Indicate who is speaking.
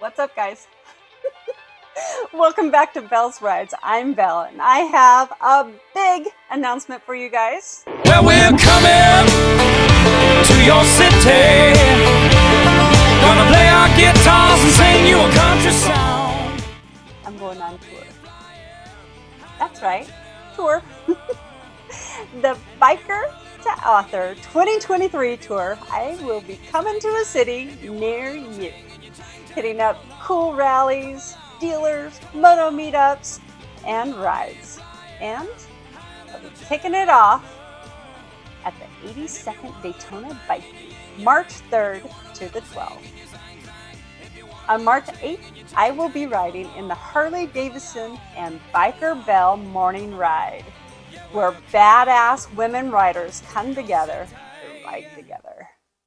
Speaker 1: What's up, guys? Welcome back to Belle's Rides. I'm Belle, and I have a big announcement for you guys.
Speaker 2: Well, we're coming to your city. Gonna play our guitars and sing you a country song.
Speaker 1: I'm going on tour. That's right, tour. The Biker to Author 2023 tour. I will be coming to a city near you, hitting up cool rallies, dealers, moto meetups, and rides. And I'll be kicking it off at the 82nd Daytona Bike Week, March 3rd to the 12th. On March 8th, I will be riding in the Harley-Davidson and Biker Belle Morning Ride, where badass women riders come together